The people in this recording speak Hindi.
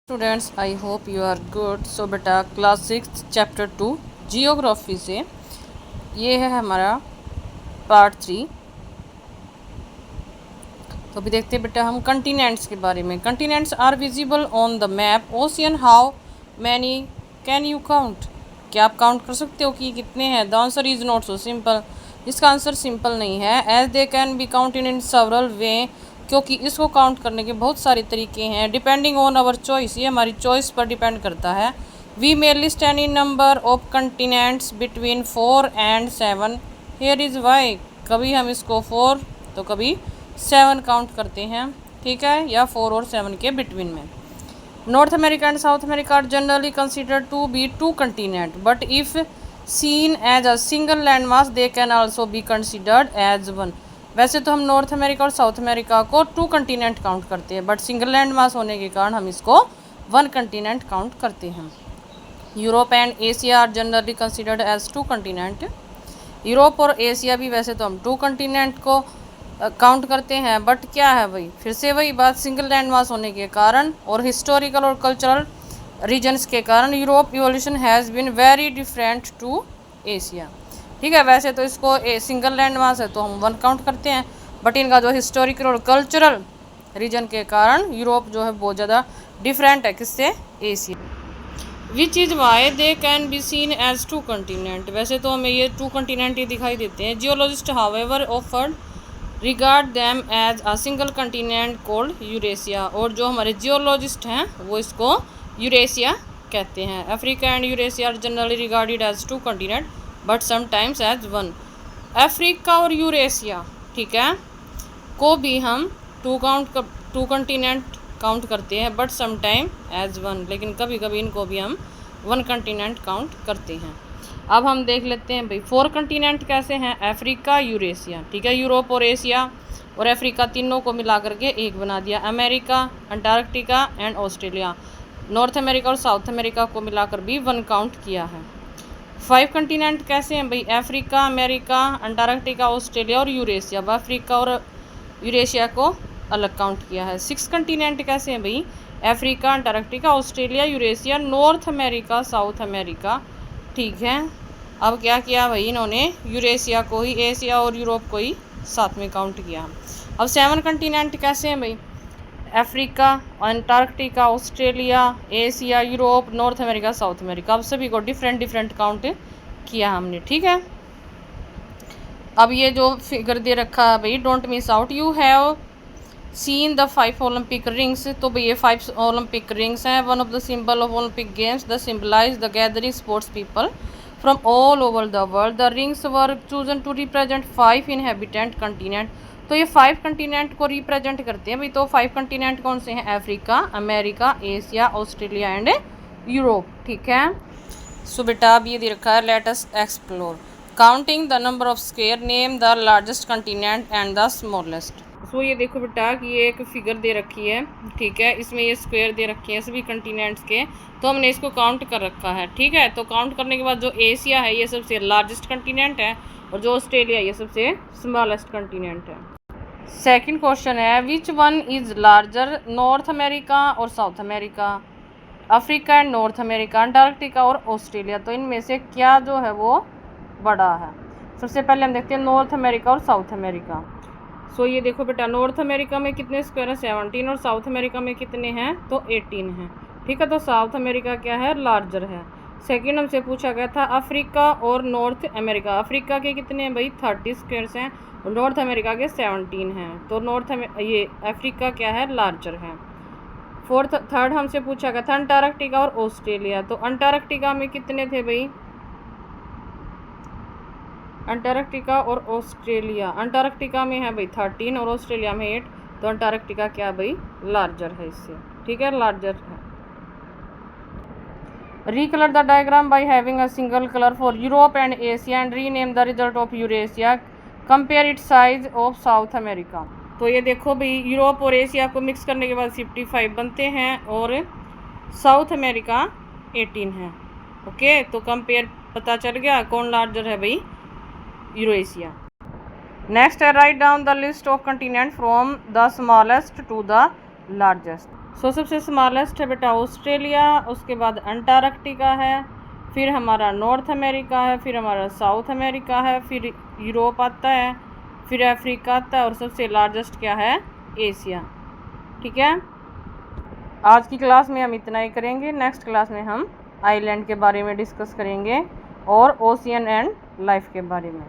Students, I hope you are good. So बेटा क्लास 6 चैप्टर 2 जियोग्राफी से ये है हमारा पार्ट 3। तो अभी देखते हैं बेटा हम कंटिनेंट्स के बारे में। Continents are visible on the map. Ocean how many can you count? क्या आप काउंट कर सकते हो कि कितने हैं? The answer is not so simple. इसका आंसर सिंपल नहीं है। As they can be counted in several way, क्योंकि इसको काउंट करने के बहुत सारे तरीके हैं। डिपेंडिंग ऑन आवर चॉइस, ये हमारी चॉइस पर डिपेंड करता है। We may list any number of continents between 4 and 7। Here is why. कभी हम इसको 4 तो कभी 7 काउंट करते हैं, ठीक है, या 4 और 7 के बिटवीन में। North America and South America are generally considered to be 2 continent, but if seen as a single land mass they can also be considered as 1। वैसे तो हम नॉर्थ अमेरिका और साउथ अमेरिका को 2 कंटिनेंट काउंट करते हैं, बट सिंगल लैंड मास होने के कारण हम इसको 1 कंटिनेंट काउंट करते हैं। Europe and Asia are generally considered as 2 continent. Europe और एशिया भी वैसे तो हम 2 कंटिनेंट को काउंट करते हैं, बट क्या है भाई, फिर से वही बात, सिंगल लैंड मास होने के कारण और हिस्टोरिकल और कल्चरल रीजन्स के कारण Europe evolution has been very different to Asia. ठीक है, वैसे तो इसको सिंगल लैंड मास है तो हम 1 काउंट करते हैं, बट इनका जो हिस्टोरिकल और कल्चरल रीजन के कारण यूरोप जो है बहुत ज़्यादा डिफरेंट है किससे? Asia. Which is why they can be seen as 2 continent. वैसे तो हमें ये 2 कंटिनेंट ही दिखाई देते हैं। जियोलॉजिस्ट हाउएवर ऑफर्ड regard them as a single continent called Eurasia. और जो हमारे जियोलॉजिस्ट हैं वो इसको यूरेशिया कहते हैं। Africa and Eurasia are generally regarded as 2 continent but sometimes as 1। Africa और यूरेशिया, ठीक है, को भी हम 2 कंटिनेंट काउंट करते हैं, बट समटाइम एज 1, लेकिन कभी कभी इनको भी हम 1 कंटिनेंट काउंट करते हैं। अब हम देख लेते हैं भाई 4 कंटिनेंट कैसे हैं। अफ्रीका, यूरेशिया, ठीक है, यूरोप और एशिया और अफ्रीका तीनों को मिला करके एक बना दिया। America, Antarctica and Australia. North America और साउथ अमेरिका को मिलाकर भी 1 काउंट किया है। 5 कंटिनेंट कैसे हैं भाई? अफ्रीका, अमेरिका, अंटार्कटिका, ऑस्ट्रेलिया और यूरेशिया। अब अफ्रीका और यूरेशिया को अलग काउंट किया है। 6 कंटिनेंट कैसे हैं भाई? Africa, Antarctica, Australia, Eurasia, north America, south America, ठीक है। अब क्या किया भाई इन्होंने? यूरेशिया को ही, एशिया और यूरोप को ही साथ में काउंट किया। अब 7 कंटिनेंट कैसे हैं भाई? Africa, Antarctica, Australia, Asia, Europe, north America, south America. अब सभी को डिफरेंट डिफरेंट काउंट किया हमने, ठीक है। अब ये जो फिगर दे रखा है भाई, don't miss out, you have seen the 5 Olympic rings. तो भाई ये 5 ओलंपिक रिंग्स हैं। One of the symbol of Olympic games the symbolise the gathering sports people from all over the world. The rings were chosen to represent 5 inhabitant continent. तो ये 5 कंटिनेंट को रिप्रेजेंट करते हैं भाई। तो 5 कंटिनेंट कौन से हैं? Africa, America, Asia, Australia and Europe, ठीक है। सो बेटा अब ये दे रखा है, let us explore counting the number of square, name the largest continent and the smallest. So ये देखो बेटा कि ये एक फिगर दे रखी है, ठीक है, इसमें ये स्क्वायर दे रखे हैं सभी कंटिनेंट्स के, तो हमने इसको काउंट कर रखा है, ठीक है। तो काउंट करने के बाद जो एशिया है ये सबसे लार्जेस्ट कंटिनेंट है और जो ऑस्ट्रेलिया ये सबसे स्मॉलेस्ट कंटिनेंट है। सेकंड क्वेश्चन है, which one is larger, North America और South America, Africa and North America, Antarctica और ऑस्ट्रेलिया। तो इनमें से क्या जो है वो बड़ा है? सबसे पहले हम देखते हैं नॉर्थ अमेरिका और साउथ अमेरिका। सो ये देखो बेटा, नॉर्थ अमेरिका में कितने स्क्वायर हैं? 17, और साउथ अमेरिका में कितने हैं? तो 18 हैं, ठीक है। तो साउथ अमेरिका क्या है? लार्जर है। सेकंड हमसे पूछा गया था अफ्रीका और नॉर्थ अमेरिका। अफ्रीका के कितने हैं भाई? 30 स्क्वायर्स हैं और नॉर्थ अमेरिका के 17 हैं। तो ये अफ्रीका क्या है? लार्जर है। थर्ड हमसे पूछा गया था अंटार्कटिका और ऑस्ट्रेलिया। तो अंटार्कटिका में कितने थे भाई? अंटार्कटिका और ऑस्ट्रेलिया, अंटार्कटिका में है भाई 13 और ऑस्ट्रेलिया में 8। तो अंटार्कटिका क्या भाई? लार्जर है इससे, ठीक है, लार्जर है। Recolour the diagram by having a single colour for Europe and Asia and rename the result of Eurasia, compare its size of South America. तो ये देखो भाई, यूरोप और एशिया को मिक्स करने के बाद 55 बनते हैं और साउथ अमेरिका 18 है, ओके। तो कंपेयर पता चल गया कौन लार्जर है भाई? यूरेशिया। नेक्स्ट है, right down the list of continent from the smallest to the largest. So सबसे स्मॉलेस्ट है बेटा ऑस्ट्रेलिया, उसके बाद अंटार्कटिका है, फिर हमारा नॉर्थ अमेरिका है, फिर हमारा साउथ अमेरिका है, फिर यूरोप आता है, फिर अफ्रीका आता है और सबसे लार्जेस्ट क्या है, एशिया। ठीक है, आज की क्लास में हम इतना ही करेंगे। नेक्स्ट क्लास में हम आइलैंड के बारे में डिस्कस करेंगे और ओशियन एंड लाइफ के बारे में।